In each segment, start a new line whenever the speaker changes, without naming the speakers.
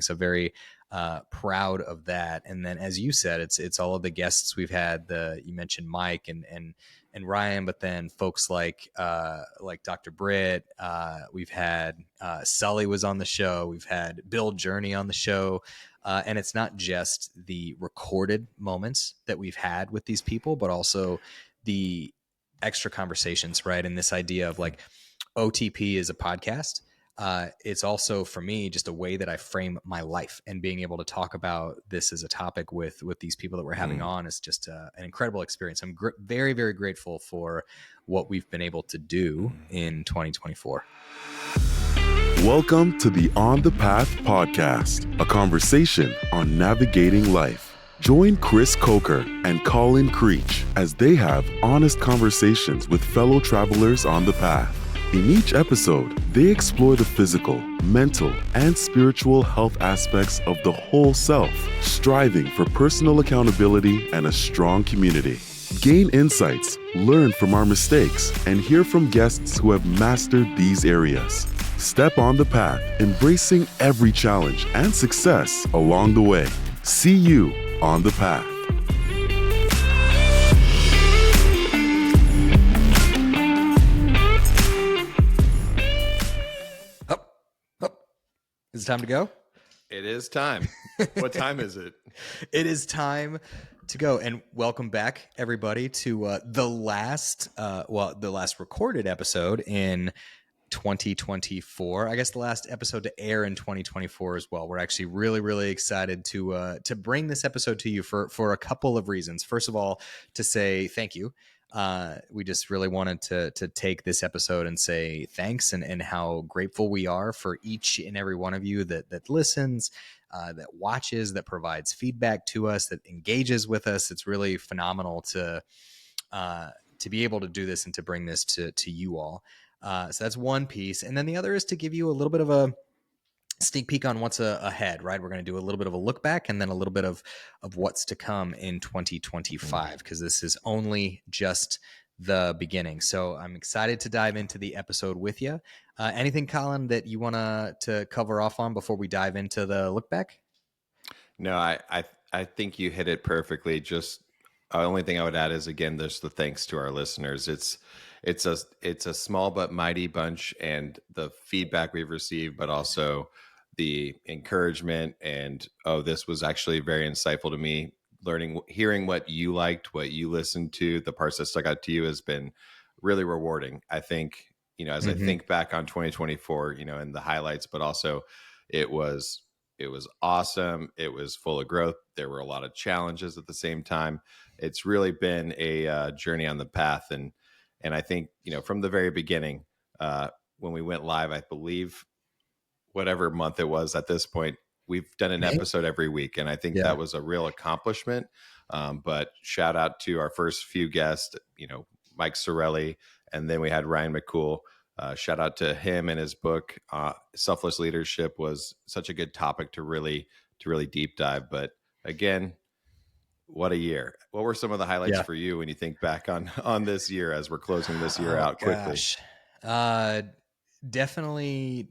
So very proud of that. And then, as you said, it's all of the guests we've had. You mentioned Mike and Ryan, but then folks like Dr. Britt. We've had Sully was on the show. We've had Bill Journey on the show. And it's not just the recorded moments that we've had with these people, but also the extra conversations, right? And this idea of like OTP is a podcast. It's also for me just a way that I frame my life, and being able to talk about this as a topic with these people that we're having on is just an incredible experience. I'm very, very grateful for what we've been able to do in 2024.
Welcome to the On the Path podcast, a conversation on navigating life. Join Chris Coker and Colin Creech as they have honest conversations with fellow travelers on the path. In each episode, they explore the physical, mental, and spiritual health aspects of the whole self, striving for personal accountability and a strong community. Gain insights, learn from our mistakes, and hear from guests who have mastered these areas. Step on the path, embracing every challenge and success along the way. See you on the path.
Is it time to go?
It is time. What time is it?
It is time to go. And welcome back, everybody, to the last recorded episode in 2024. I guess the last episode to air in 2024 as well. We're actually really, really excited to bring this episode to you for a couple of reasons. First of all, to say thank you. We just really wanted to take this episode and say thanks and how grateful we are for each and every one of you that listens, that watches, that provides feedback to us, that engages with us. It's really phenomenal to be able to do this and to bring this to you all. So that's one piece. And then the other is to give you a little bit of a sneak peek on what's ahead, right? We're going to do a little bit of a look back and then a little bit of what's to come in 2025, because this is only just the beginning. So I'm excited to dive into the episode with you. Anything, Colin, that you want to cover off on before we dive into the look back?
No, I think you hit it perfectly. Just the only thing I would add is, again, there's the thanks to our listeners. It's a small but mighty bunch, and the feedback we've received, but also the encouragement and, oh, this was actually very insightful to me. Hearing what you liked, what you listened to, the parts that stuck out to you has been really rewarding. I think, as I think back on 2024, and the highlights, but also it was awesome. It was full of growth. There were a lot of challenges at the same time. It's really been a journey on the path. And I think, from the very beginning, when we went live, I believe whatever month it was at this point, we've done an episode every week. And I think that was a real accomplishment. But shout out to our first few guests, Mike Sorelli, and then we had Ryan McCool. Shout out to him and his book. Selfless Leadership was such a good topic to really deep dive. But again, what a year. What were some of the highlights for you when you think back on this year as we're closing this year out quickly?
Definitely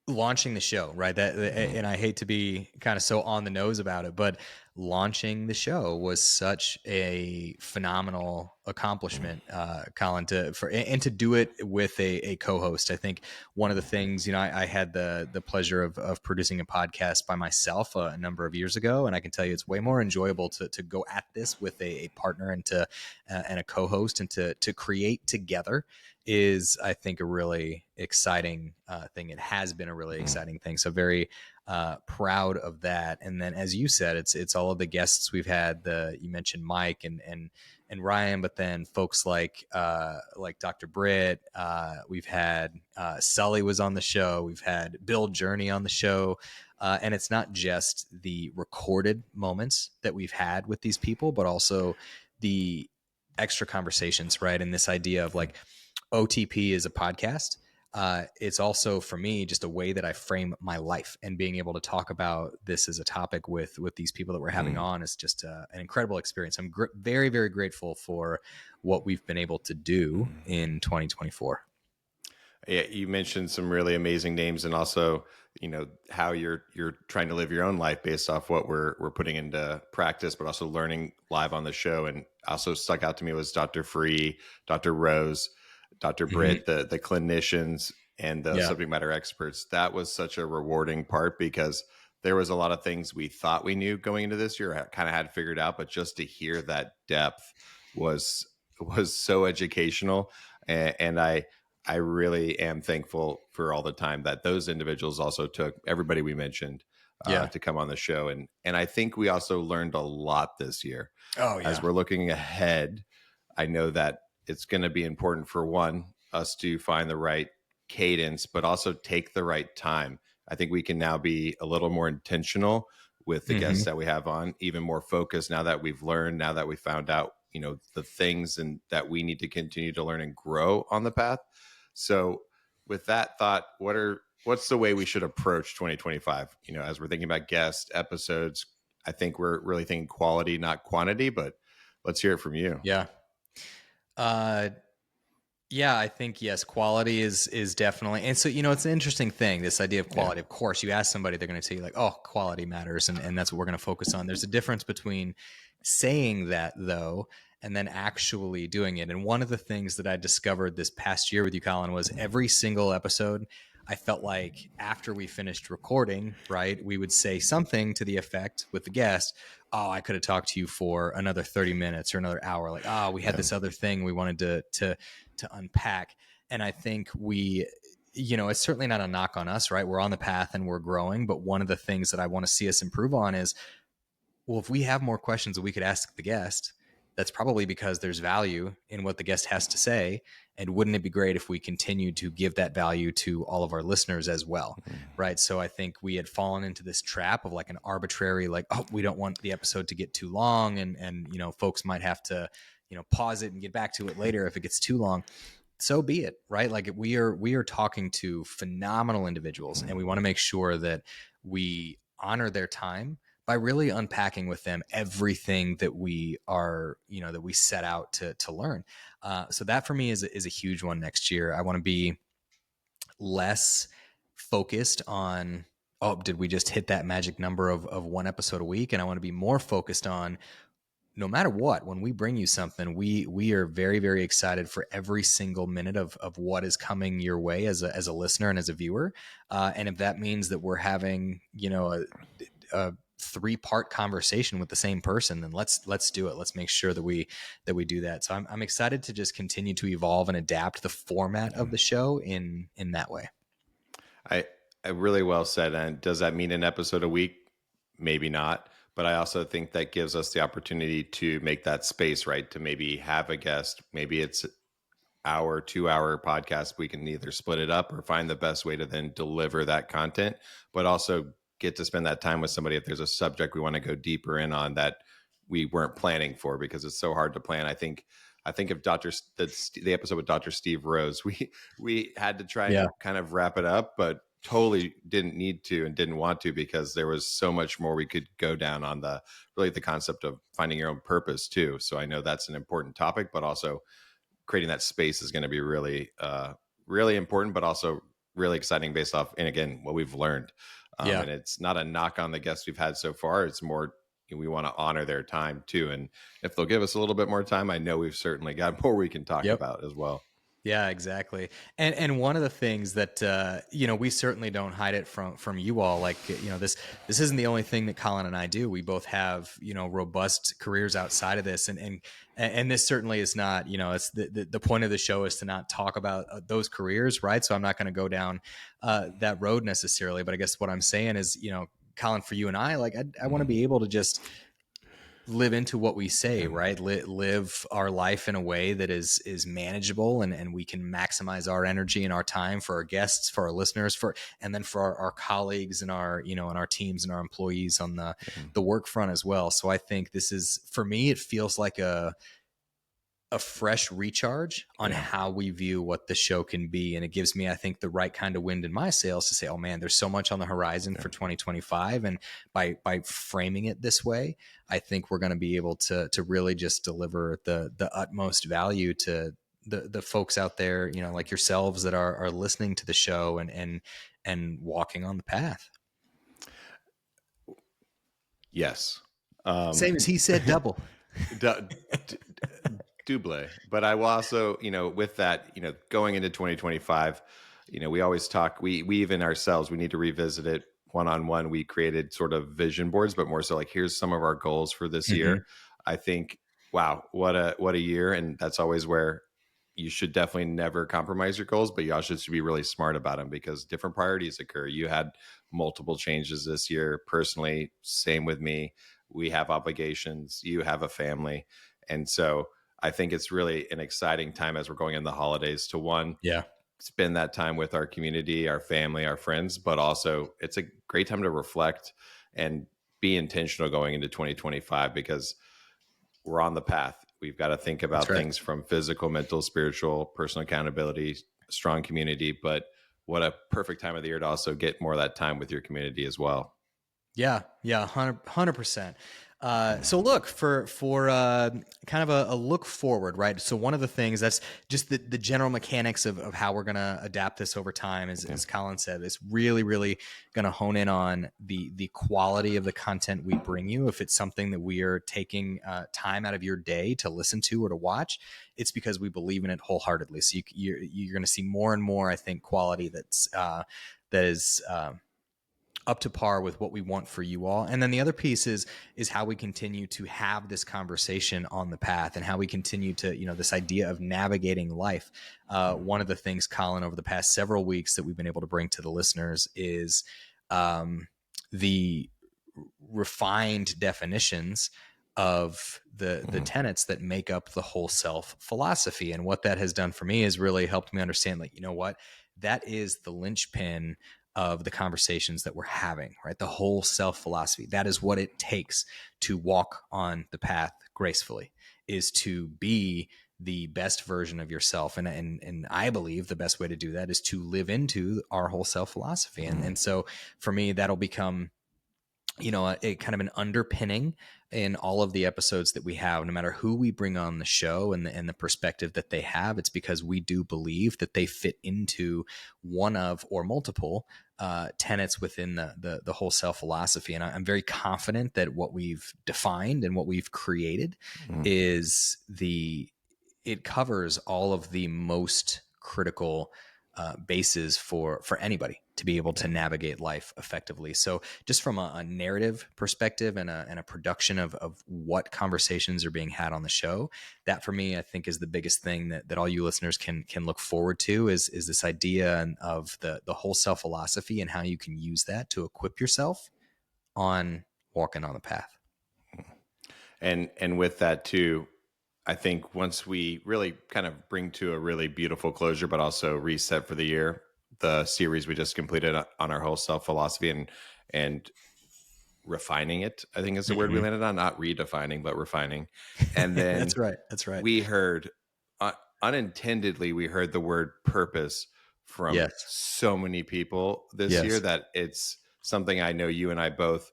launching the show, right? And I hate to be kind of so on the nose about it, but launching the show was such a phenomenal accomplishment, Colin, to do it with a co-host. I think one of the things, I had the pleasure of producing a podcast by myself a number of years ago, and I can tell you it's way more enjoyable to go at this with a partner and a co-host, and to create together is, I think, a really exciting thing. It has been a really exciting thing. So very proud of that. And then, as you said, it's all of the guests we've had. You mentioned Mike and Ryan, but then folks like Dr. Britt. We've had Sully was on the show. We've had Bill Journey on the show. And it's not just the recorded moments that we've had with these people, but also the extra conversations, right? And this idea of like OTP is a podcast. It's also for me just a way that I frame my life, and being able to talk about this as a topic with these people that we're having on is just an incredible experience. I'm very, very grateful for what we've been able to do in 2024.
Yeah, you mentioned some really amazing names, and also, how you're trying to live your own life based off what we're putting into practice, but also learning live on the show. And also stuck out to me was Dr. Free, Dr. Rose, Dr.
Mhm.
Britt, the clinicians and the
Yeah.
subject matter experts. That was such a rewarding part because there was a lot of things we thought we knew going into this year, kind of had figured out, but just to hear that depth was so educational. And I really am thankful for all the time that those individuals also took, everybody we mentioned,
Yeah.
to come on the show. And I think we also learned a lot this year.
Oh
As
yeah.
we're looking ahead, I know that it's going to be important for us to find the right cadence, but also take the right time. I think we can now be a little more intentional with the guests
Mhm.
that we have on, even more focused now that we've learned, now that we found out, the things and that we need to continue to learn and grow on the path. So with that thought, what's the way we should approach 2025? As we're thinking about guest episodes, I think we're really thinking quality, not quantity, but let's hear it from you.
Yeah. Uh, yeah, I think yes, quality is definitely, and so it's an interesting thing. This idea of
Yeah.
quality. Of course, you ask somebody, they're going to tell you like, "Oh, quality matters," and that's what we're going to focus on. There's a difference between saying that though, and then actually doing it. And one of the things that I discovered this past year with you, Colin, was every single episode, I felt like after we finished recording, right, we would say something to the effect with the guest, "Oh, I could have talked to you for another 30 minutes or another hour." Like, "Oh, we had
Yeah.
this other thing we wanted to unpack." And I think it's certainly not a knock on us, right? We're on the path and we're growing. But one of the things that I want to see us improve on is, well, if we have more questions that we could ask the guest, that's probably because there's value in what the guest has to say. And wouldn't it be great if we continued to give that value to all of our listeners as well? Right. So I think we had fallen into this trap of like an arbitrary, like, oh, we don't want the episode to get too long. And folks might have to, pause it and get back to it later if it gets too long. So be it, right? Like we are talking to phenomenal individuals, and we want to make sure that we honor their time by really unpacking with them everything that we are, that we set out to learn. So that for me is a huge one next year. I want to be less focused on, oh, did we just hit that magic number of one episode a week? And I want to be more focused on, no matter what, when we bring you something, we are very, very excited for every single minute of what is coming your way as a listener and as a viewer. And if that means that we're having, a 3-part conversation with the same person, then let's do it. Let's make sure that we do that. So I'm excited to just continue to evolve and adapt the format of the show in that way.
I really well said. And does that mean an episode a week? Maybe not. But I also think that gives us the opportunity to make that space, right? To maybe have a guest. Maybe it's hour, 2-hour podcast. We can either split it up or find the best way to then deliver that content, but also get to spend that time with somebody if there's a subject we want to go deeper in on that we weren't planning for, because it's so hard to plan. I think of the episode with Dr. Steve Rose, we had to try and kind of wrap it up, but totally didn't need to and didn't want to, because there was so much more we could go down on the concept of finding your own purpose too. So I know that's an important topic, but also creating that space is going to be really, really important, but also really exciting based off, and again, what we've learned. And it's not a knock on the guests we've had so far. It's more, we want to honor their time too. And if they'll give us a little bit more time, I know we've certainly got more we can talk about as well.
Yeah, exactly. And one of the things that we certainly don't hide it from you all. Like, this isn't the only thing that Colin and I do. We both have robust careers outside of this, and this certainly is not, it's the point of the show is to not talk about those careers, right? So I'm not going to go down that road necessarily. But I guess what I'm saying is, Colin, for you and I, like I want to be able to just live into what we say, right? Live our life in a way that is manageable, and we can maximize our energy and our time for our guests, for our listeners, and then for our colleagues and our, and our teams and our employees on the work front as well. So I think this is, for me, it feels like a fresh recharge on how we view what the show can be. And it gives me, I think, the right kind of wind in my sails to say, oh man, there's so much on the horizon for 2025. And by framing it this way, I think we're going to be able to really just deliver the utmost value to the folks out there, like yourselves that are listening to the show and walking on the path.
Yes.
Same as he said, double.
du- d- Double. But I will also, with that, going into 2025, we always talk, we even ourselves, we need to revisit it one-on-one. We created sort of vision boards, but more so like, here's some of our goals for this year. I think, wow, what a year. And that's always where you should definitely never compromise your goals, but you also should be really smart about them because different priorities occur. You had multiple changes this year personally, same with me. We have obligations, you have a family. And so I think it's really an exciting time as we're going in the holidays to spend that time with our community, our family, our friends, but also it's a great time to reflect and be intentional going into 2025 because we're on the path. We've got to think about things from physical, mental, spiritual, personal accountability, strong community, but what a perfect time of the year to also get more of that time with your community as well.
Yeah, 100%. So look for kind of a look forward, right? So one of the things that's just the general mechanics of how we're going to adapt this over time is, as Colin said, is really, really going to hone in on the quality of the content we bring you. If it's something that we are taking time out of your day to listen to or to watch, it's because we believe in it wholeheartedly. So you're going to see more and more, I think, quality that is up to par with what we want for you all. And then the other piece is how we continue to have this conversation on the path and how we continue to, this idea of navigating life. One of the things, Colin, over the past several weeks that we've been able to bring to the listeners is the refined definitions of the tenets that make up the whole self philosophy. And what that has done for me is really helped me understand, like, what, that is the linchpin of the conversations that we're having, right? The whole self philosophy. That is what it takes to walk on the path gracefully, is to be the best version of yourself. And I believe the best way to do that is to live into our whole self philosophy. And so for me, that'll become, a kind of an underpinning in all of the episodes that we have, no matter who we bring on the show and the perspective that they have. It's because we do believe that they fit into one of or multiple tenets within the whole self philosophy. And I'm very confident that what we've defined and what we've created is it covers all of the most critical bases for anybody to be able to navigate life effectively. So just from a narrative perspective and a production of what conversations are being had on the show, that for me, I think is the biggest thing that all you listeners can look forward to is this idea of the whole self philosophy and how you can use that to equip yourself on walking on the path.
And with that too, I think once we really kind of bring to a really beautiful closure, but also reset for the year, the series we just completed on our whole self philosophy and refining it, I think is the word we landed on, not redefining, but refining. And then
That's right.
We heard unintendedly, we heard the word purpose from so many people this year that it's something I know you and I both,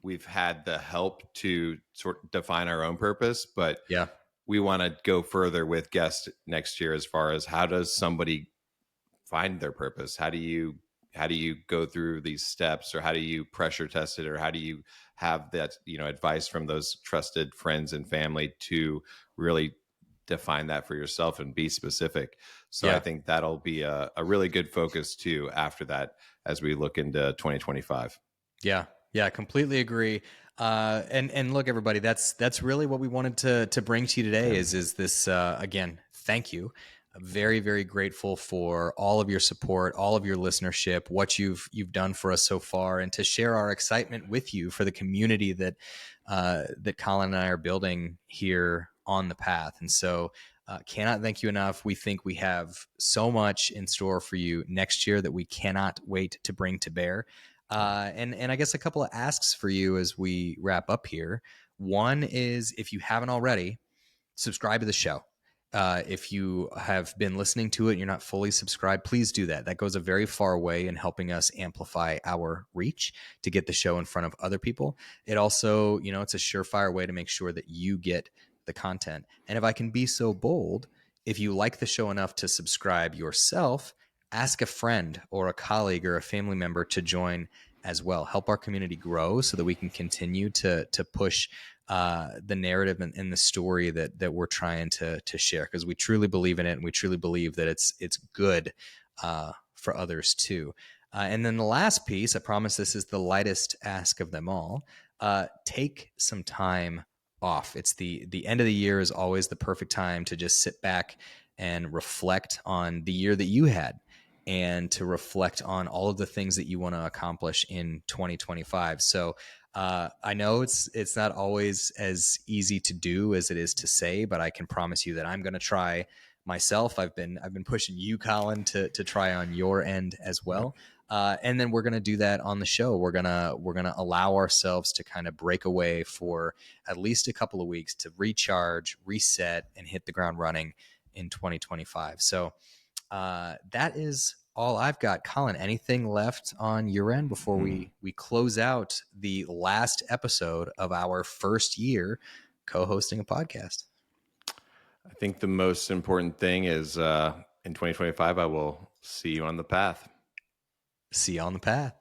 we've had the help to sort of define our own purpose, but we want to go further with guests next year as far as how does somebody find their purpose? How do you go through these steps, or how do you pressure test it, or how do you have that, advice from those trusted friends and family to really define that for yourself and be specific? So I think that'll be a really good focus too after that as we look into 2025.
Yeah, completely agree. And look, everybody, that's really what we wanted to bring to you today is this, again, thank you. I'm very, very grateful for all of your support, all of your listenership, what you've done for us so far, and to share our excitement with you for the community that Colin and I are building here on the path. And so cannot thank you enough. We think we have so much in store for you next year that we cannot wait to bring to bear. And I guess a couple of asks for you as we wrap up here. One is, if you haven't already, subscribe to the show. If you have been listening to it and you're not fully subscribed, please do that. That goes a very far way in helping us amplify our reach to get the show in front of other people. It also, it's a surefire way to make sure that you get the content. And if I can be so bold, if you like the show enough to subscribe yourself, ask a friend or a colleague or a family member to join as well. Help our community grow so that we can continue to push the narrative and the story that we're trying to share, because we truly believe in it, and we truly believe that it's good for others too. And then the last piece, I promise this is the lightest ask of them all. Take some time off. It's the end of the year is always the perfect time to just sit back and reflect on the year that you had, and to reflect on all of the things that you want to accomplish in 2025. So I know it's not always as easy to do as it is to say, but I can promise you that I'm going to try myself. I've been pushing you, Colin, to try on your end as well. And then we're going to do that on the show. We're going to allow ourselves to kind of break away for at least a couple of weeks to recharge, reset, and hit the ground running in 2025. So that is all I've got. Colin, anything left on your end before we close out the last episode of our first year co-hosting a podcast?
I think the most important thing is in 2025, I will see you on the path.
See you on the path.